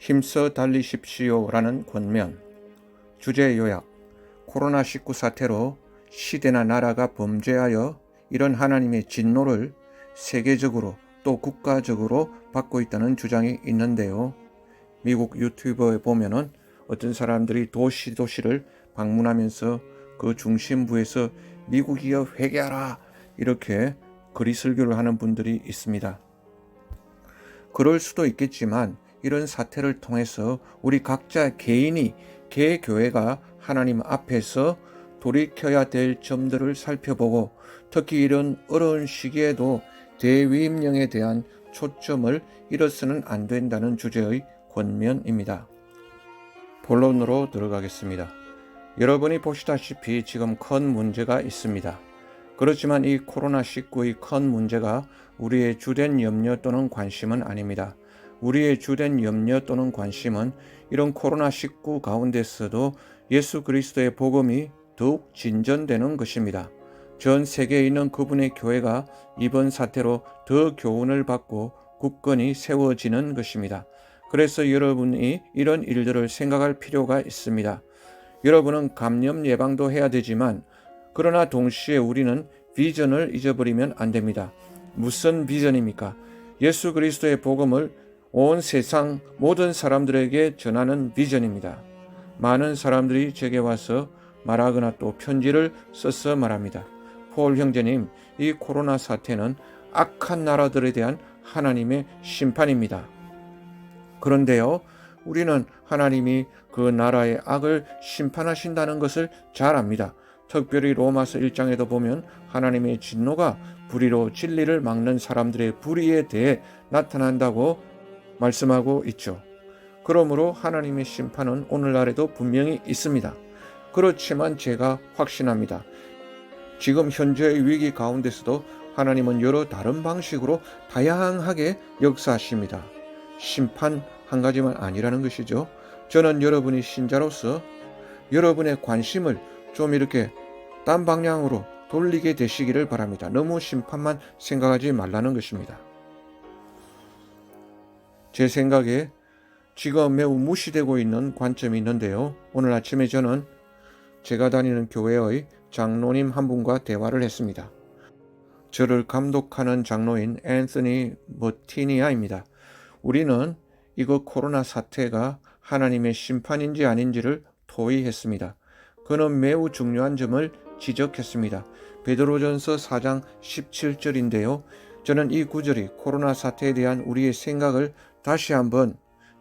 힘써 달리십시오라는 권면. 주제 요약. 코로나19 사태로 시대나 나라가 범죄하여 이런 하나님의 진노를 세계적으로 또 국가적으로 받고 있다는 주장이 있는데요. 미국 유튜버에 보면은 어떤 사람들이 도시를 방문하면서 그 중심부에서 미국이여 회개하라 이렇게 거리 설교를 하는 분들이 있습니다. 그럴 수도 있겠지만 이런 사태를 통해서 우리 각자 개인이 개교회가 하나님 앞에서 돌이켜야 될 점들을 살펴보고 특히 이런 어려운 시기에도 대위임령에 대한 초점을 잃어서는 안 된다는 주제의 권면입니다. 본론으로 들어가겠습니다. 여러분이 보시다시피 지금 큰 문제가 있습니다. 그렇지만 이 코로나19의 큰 문제가 우리의 주된 염려 또는 관심은 아닙니다. 우리의 주된 염려 또는 관심은 이런 코로나19 가운데서도 예수 그리스도의 복음이 더욱 진전되는 것입니다. 전 세계에 있는 그분의 교회가 이번 사태로 더 교훈을 받고 굳건히 세워지는 것입니다. 그래서 여러분이 이런 일들을 생각할 필요가 있습니다. 여러분은 감염 예방도 해야 되지만 그러나 동시에 우리는 비전을 잊어버리면 안 됩니다. 무슨 비전입니까? 예수 그리스도의 복음을 온 세상 모든 사람들에게 전하는 비전입니다. 많은 사람들이 제게 와서 말하거나 또 편지를 써서 말합니다. 폴 형제님, 이 코로나 사태는 악한 나라들에 대한 하나님의 심판입니다. 그런데요, 우리는 하나님이 그 나라의 악을 심판하신다는 것을 잘 압니다. 특별히 로마서 1장에도 보면 하나님의 진노가 불의로 진리를 막는 사람들의 불의에 대해 나타난다고 말씀하고 있죠. 그러므로 하나님의 심판은 오늘날에도 분명히 있습니다. 그렇지만 제가 확신합니다. 지금 현재의 위기 가운데서도 하나님은 여러 다른 방식으로 다양하게 역사하십니다. 심판 한 가지만 아니라는 것이죠. 저는 여러분이 신자로서 여러분의 관심을 좀 이렇게 딴 방향으로 돌리게 되시기를 바랍니다. 너무 심판만 생각하지 말라는 것입니다. 제 생각에 지금 매우 무시되고 있는 관점이 있는데요. 오늘 아침에 저는 제가 다니는 교회의 장로님 한 분과 대화를 했습니다. 저를 감독하는 장로인 앤서니 머티니아입니다. 우리는 이거 코로나 사태가 하나님의 심판인지 아닌지를 토의했습니다. 그는 매우 중요한 점을 지적했습니다. 베드로전서 4장 17절인데요. 저는 이 구절이 코로나 사태에 대한 우리의 생각을 다시 한번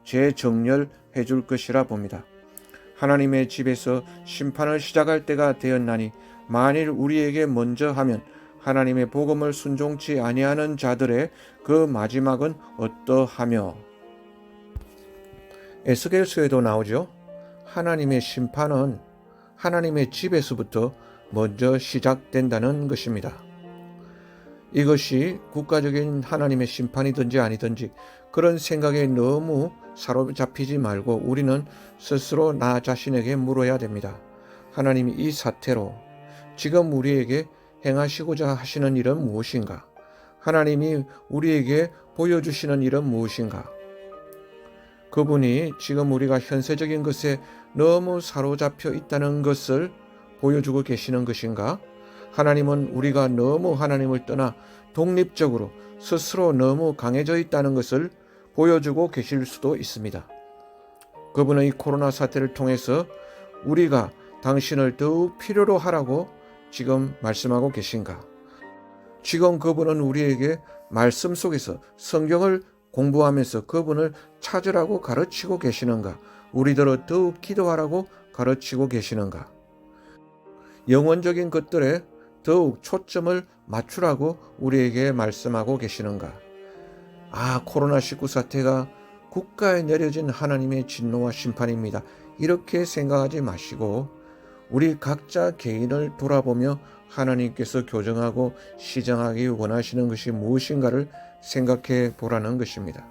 재정렬해 줄 것이라 봅니다. 하나님의 집에서 심판을 시작할 때가 되었나니 만일 우리에게 먼저 하면 하나님의 복음을 순종치 아니하는 자들의 그 마지막은 어떠하며. 에스겔서에도 나오죠. 하나님의 심판은 하나님의 집에서부터 먼저 시작된다는 것입니다. 이것이 국가적인 하나님의 심판이든지 아니든지 그런 생각에 너무 사로잡히지 말고 우리는 스스로 나 자신에게 물어야 됩니다. 하나님이 이 사태로 지금 우리에게 행하시고자 하시는 일은 무엇인가? 하나님이 우리에게 보여주시는 일은 무엇인가? 그분이 지금 우리가 현세적인 것에 너무 사로잡혀 있다는 것을 보여주고 계시는 것인가? 하나님은 우리가 너무 하나님을 떠나 독립적으로 스스로 너무 강해져 있다는 것을 보여주고 계실 수도 있습니다. 그분은 이 코로나 사태를 통해서 우리가 당신을 더욱 필요로 하라고 지금 말씀하고 계신가? 지금 그분은 우리에게 말씀 속에서 성경을 공부하면서 그분을 찾으라고 가르치고 계시는가? 우리들을 더욱 기도하라고 가르치고 계시는가? 영원적인 것들에 더욱 초점을 맞추라고 우리에게 말씀하고 계시는가? 코로나19 사태가 국가에 내려진 하나님의 진노와 심판입니다. 이렇게 생각하지 마시고 우리 각자 개인을 돌아보며 하나님께서 교정하고 시정하기 원하시는 것이 무엇인가를 생각해 보라는 것입니다.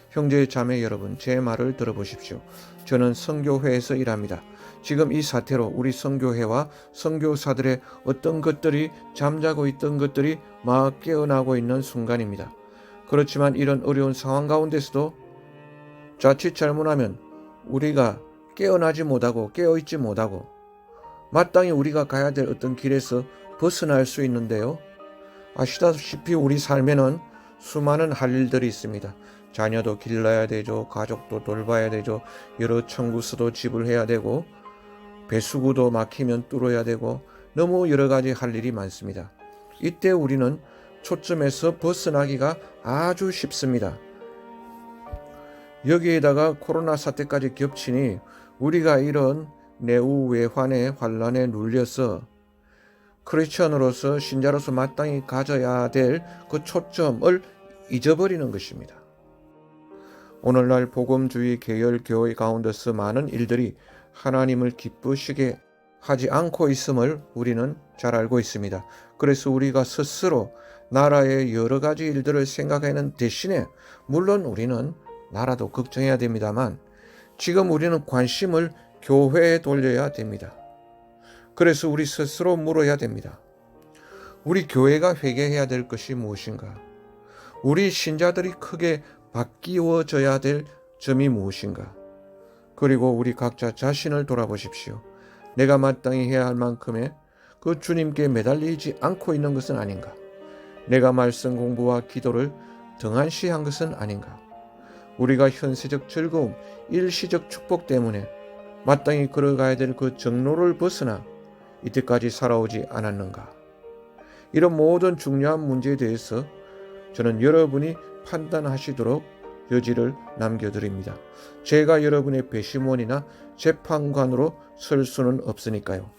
형제 자매 여러분, 제 말을 들어보십시오. 저는 선교회에서 일합니다. 지금 이 사태로 우리 선교회와 선교사들의 어떤 것들이 잠자고 있던 것들이 막 깨어나고 있는 순간입니다. 그렇지만 이런 어려운 상황 가운데서도 자칫 잘못하면 우리가 깨어나지 못하고 깨어있지 못하고 마땅히 우리가 가야 될 어떤 길에서 벗어날 수 있는데요. 아시다시피 우리 삶에는 수많은 할 일들이 있습니다. 자녀도 길러야 되죠. 가족도 돌봐야 되죠. 여러 청구서도 지불해야 되고 배수구도 막히면 뚫어야 되고 너무 여러 가지 할 일이 많습니다. 이때 우리는 초점에서 벗어나기가 아주 쉽습니다. 여기에다가 코로나 사태까지 겹치니 우리가 이런 내우외환의 환란에 눌려서 크리스천으로서 신자로서 마땅히 가져야 될 그 초점을 잊어버리는 것입니다. 오늘날 복음주의 계열 교회 가운데서 많은 일들이 하나님을 기쁘시게 하지 않고 있음을 우리는 잘 알고 있습니다. 그래서 우리가 스스로 나라의 여러 가지 일들을 생각하는 대신에 물론 우리는 나라도 걱정해야 됩니다만 지금 우리는 관심을 교회에 돌려야 됩니다. 그래서 우리 스스로 물어야 됩니다. 우리 교회가 회개해야 될 것이 무엇인가? 우리 신자들이 크게 바뀌어져야 될 점이 무엇인가? 그리고 우리 각자 자신을 돌아보십시오. 내가 마땅히 해야 할 만큼의 그 주님께 매달리지 않고 있는 것은 아닌가? 내가 말씀 공부와 기도를 등한시한 것은 아닌가? 우리가 현세적 즐거움, 일시적 축복 때문에 마땅히 걸어가야 될 그 정로를 벗어나 이때까지 살아오지 않았는가? 이런 모든 중요한 문제에 대해서 저는 여러분이 판단하시도록 여지를 남겨드립니다. 제가 여러분의 배심원이나 재판관으로 설 수는 없으니까요.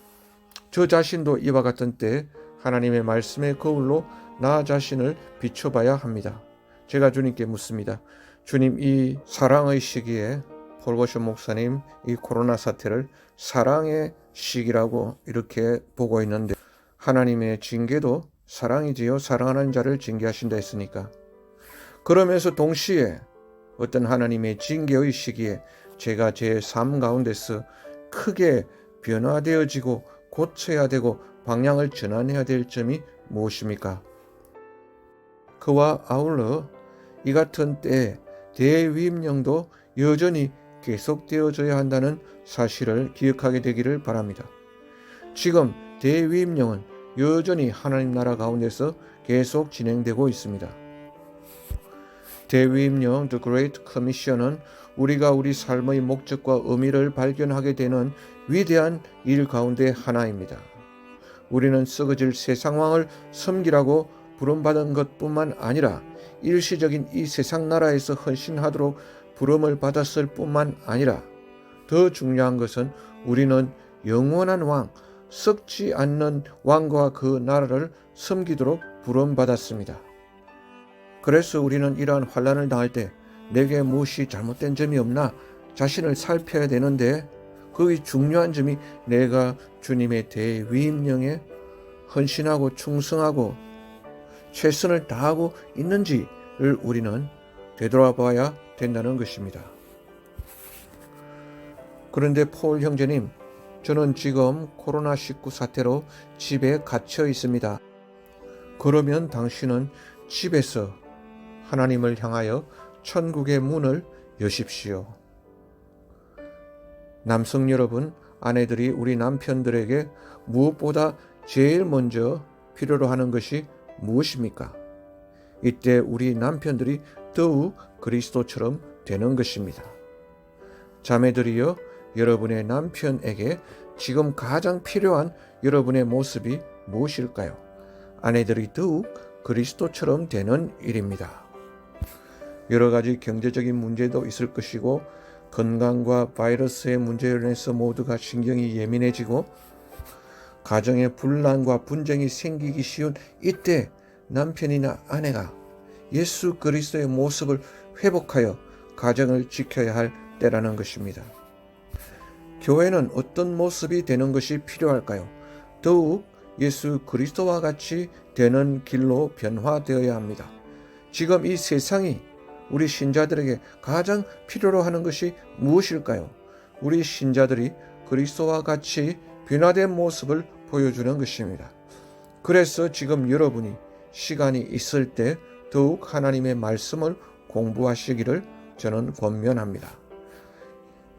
저 자신도 이와 같은 때 하나님의 말씀의 거울로 나 자신을 비춰봐야 합니다. 제가 주님께 묻습니다. 주님, 이 사랑의 시기에 폴고쇼 목사님 이 코로나 사태를 사랑의 시기라고 이렇게 보고 있는데 하나님의 징계도 사랑이지요. 사랑하는 자를 징계하신다 했으니까. 그러면서 동시에 어떤 하나님의 징계의 시기에 제가 제 삶 가운데서 크게 변화되어지고 고쳐야 되고 방향을 전환해야 될 점이 무엇입니까? 그와 아울러 이 같은 때에 대위임령도 여전히 계속되어져야 한다는 사실을 기억하게 되기를 바랍니다. 지금 대위임령은 여전히 하나님 나라 가운데서 계속 진행되고 있습니다. 대위임령 The Great Commission은 우리가 우리 삶의 목적과 의미를 발견하게 되는 위대한 일 가운데 하나입니다. 우리는 썩어질 세상왕을 섬기라고 부름받은 것뿐만 아니라 일시적인 이 세상 나라에서 헌신하도록 부름을 받았을 뿐만 아니라 더 중요한 것은 우리는 영원한 왕, 썩지 않는 왕과 그 나라를 섬기도록 부름받았습니다. 그래서 우리는 이러한 환난을 당할 때 내게 무엇이 잘못된 점이 없나 자신을 살펴야 되는데 그 중요한 점이 내가 주님의 대위임령에 헌신하고 충성하고 최선을 다하고 있는지를 우리는 되돌아봐야 된다는 것입니다. 그런데 폴 형제님, 저는 지금 코로나19 사태로 집에 갇혀 있습니다. 그러면 당신은 집에서 하나님을 향하여 천국의 문을 여십시오. 남성 여러분, 아내들이 우리 남편들에게 무엇보다 제일 먼저 필요로 하는 것이 무엇입니까? 이때 우리 남편들이 더욱 그리스도처럼 되는 것입니다. 자매들이여, 여러분의 남편에게 지금 가장 필요한 여러분의 모습이 무엇일까요? 아내들이 더욱 그리스도처럼 되는 일입니다. 여러 가지 경제적인 문제도 있을 것이고 건강과 바이러스의 문제로 인해서 모두가 신경이 예민해지고 가정의 분란과 분쟁이 생기기 쉬운 이때 남편이나 아내가 예수 그리스도의 모습을 회복하여 가정을 지켜야 할 때라는 것입니다. 교회는 어떤 모습이 되는 것이 필요할까요? 더욱 예수 그리스도와 같이 되는 길로 변화되어야 합니다. 지금 이 세상이 우리 신자들에게 가장 필요로 하는 것이 무엇일까요? 우리 신자들이 그리스도와 같이 변화된 모습을 보여주는 것입니다. 그래서 지금 여러분이 시간이 있을 때 더욱 하나님의 말씀을 공부하시기를 저는 권면합니다.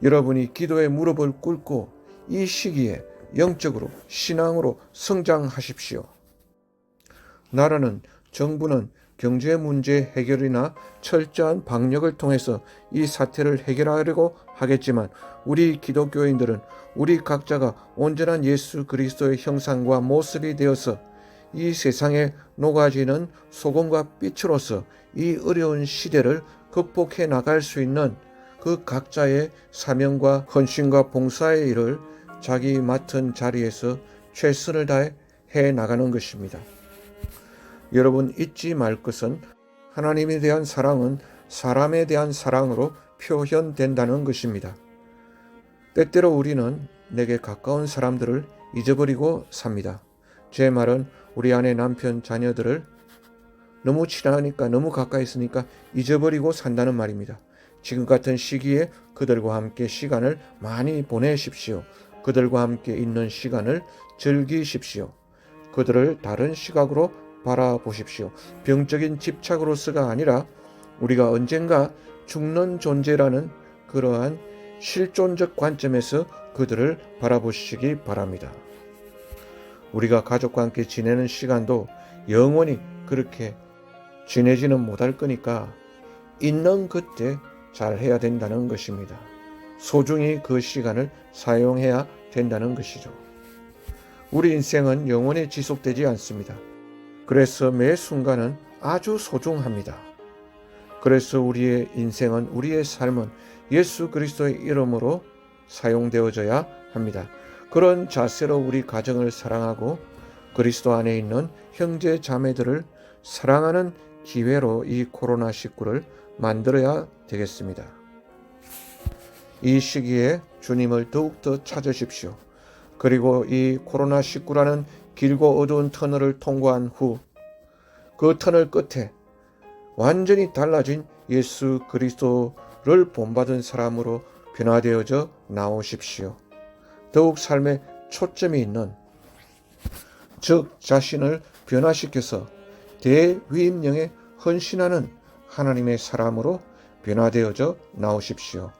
여러분이 기도의 무릎을 꿇고 이 시기에 영적으로 신앙으로 성장하십시오. 나라는, 정부는 경제 문제 해결이나 철저한 방역을 통해서 이 사태를 해결하려고 하겠지만 우리 기독교인들은 우리 각자가 온전한 예수 그리스도의 형상과 모습이 되어서 이 세상에 녹아지는 소금과 빛으로서 이 어려운 시대를 극복해 나갈 수 있는 그 각자의 사명과 헌신과 봉사의 일을 자기 맡은 자리에서 최선을 다해 해 나가는 것입니다. 여러분 잊지 말 것은 하나님에 대한 사랑은 사람에 대한 사랑으로 표현된다는 것입니다. 때때로 우리는 내게 가까운 사람들을 잊어버리고 삽니다. 제 말은 우리 아내, 남편, 자녀들을 너무 친하니까, 너무 가까이 있으니까 잊어버리고 산다는 말입니다. 지금 같은 시기에 그들과 함께 시간을 많이 보내십시오. 그들과 함께 있는 시간을 즐기십시오. 그들을 다른 시각으로 바라보십시오. 병적인 집착으로서가 아니라 우리가 언젠가 죽는 존재라는 그러한 실존적 관점에서 그들을 바라보시기 바랍니다. 우리가 가족과 함께 지내는 시간도 영원히 그렇게 지내지는 못할 거니까 있는 그때 잘 해야 된다는 것입니다. 소중히 그 시간을 사용해야 된다는 것이죠. 우리 인생은 영원히 지속되지 않습니다. 그래서 매 순간은 아주 소중합니다. 그래서 우리의 인생은, 우리의 삶은 예수 그리스도의 이름으로 사용되어져야 합니다. 그런 자세로 우리 가정을 사랑하고 그리스도 안에 있는 형제 자매들을 사랑하는 기회로 이 코로나19를 만들어야 되겠습니다. 이 시기에 주님을 더욱더 찾으십시오. 그리고 이 코로나19라는 길고 어두운 터널을 통과한 후 그 터널 끝에 완전히 달라진 예수 그리스도를 본받은 사람으로 변화되어져 나오십시오. 더욱 삶에 초점이 있는, 즉 자신을 변화시켜서 대위임령에 헌신하는 하나님의 사람으로 변화되어져 나오십시오.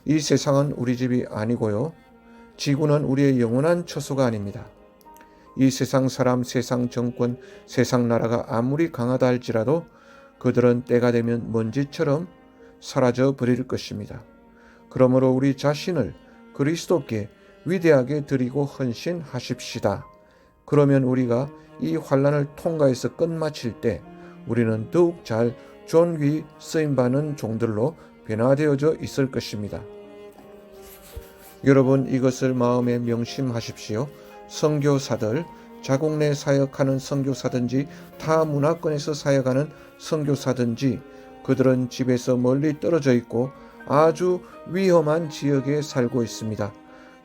이 세상은 우리 집이 아니고요. 지구는 우리의 영원한 처소가 아닙니다. 이 세상 사람, 세상 정권, 세상 나라가 아무리 강하다 할지라도 그들은 때가 되면 먼지처럼 사라져 버릴 것입니다. 그러므로 우리 자신을 그리스도께 위대하게 드리고 헌신하십시다. 그러면 우리가 이 환난을 통과해서 끝마칠 때 우리는 더욱 잘 존귀 쓰임받는 종들로 변화되어져 있을 것입니다. 여러분 이것을 마음에 명심하십시오. 선교사들, 자국 내 사역하는 선교사든지 타 문화권에서 사역하는 선교사든지 그들은 집에서 멀리 떨어져 있고 아주 위험한 지역에 살고 있습니다.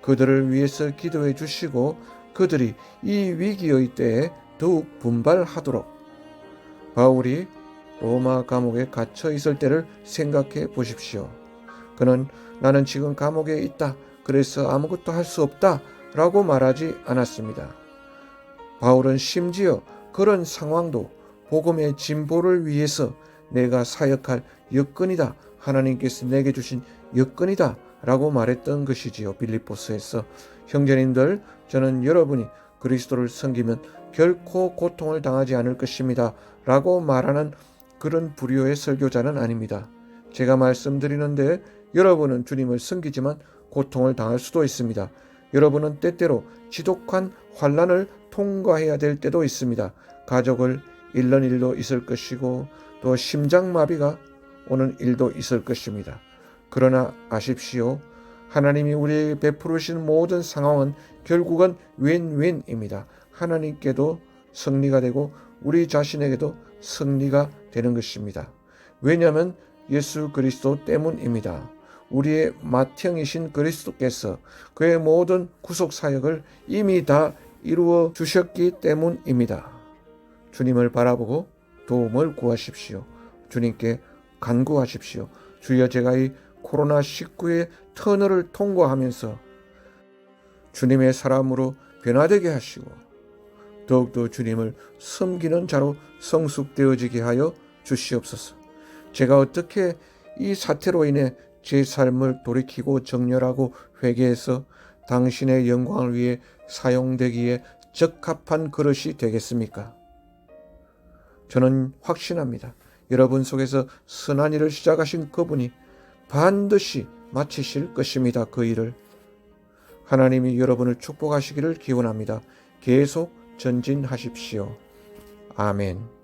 그들을 위해서 기도해 주시고 그들이 이 위기의 때에 더욱 분발하도록. 바울이 로마 감옥에 갇혀 있을 때를 생각해 보십시오. 그는 나는 지금 감옥에 있다. 그래서 아무것도 할 수 없다. 라고 말하지 않았습니다. 바울은 심지어 그런 상황도 복음의 진보를 위해서 내가 사역할 여건이다. 하나님께서 내게 주신 여건이다. 라고 말했던 것이지요. 빌립보서에서. 형제님들, 저는 여러분이 그리스도를 섬기면 결코 고통을 당하지 않을 것입니다. 라고 말하는 그런 부류의 설교자는 아닙니다. 제가 말씀드리는데 여러분은 주님을 섬기지만 고통을 당할 수도 있습니다. 여러분은 때때로 지독한 환난을 통과해야 될 때도 있습니다. 가족을 잃는 일도 있을 것이고 또 심장마비가 오는 일도 있을 것입니다. 그러나 아십시오. 하나님이 우리에게 베푸르신 모든 상황은 결국은 윈윈입니다. 하나님께도 승리가 되고 우리 자신에게도 승리가 되는 것입니다. 왜냐하면 예수 그리스도 때문입니다. 우리의 맏형이신 그리스도께서 그의 모든 구속사역을 이미 다 이루어 주셨기 때문입니다. 주님을 바라보고 도움을 구하십시오. 주님께 간구하십시오. 주여, 제가 이 코로나19의 터널을 통과하면서 주님의 사람으로 변화되게 하시고 더욱더 주님을 섬기는 자로 성숙되어지게 하여 주시옵소서. 제가 어떻게 이 사태로 인해 제 삶을 돌이키고 정렬하고 회개해서 당신의 영광을 위해 사용되기에 적합한 그릇이 되겠습니까? 저는 확신합니다. 여러분 속에서 선한 일을 시작하신 그분이 반드시 마치실 것입니다. 그 일을. 하나님이 여러분을 축복하시기를 기원합니다. 계속 전진하십시오. 아멘.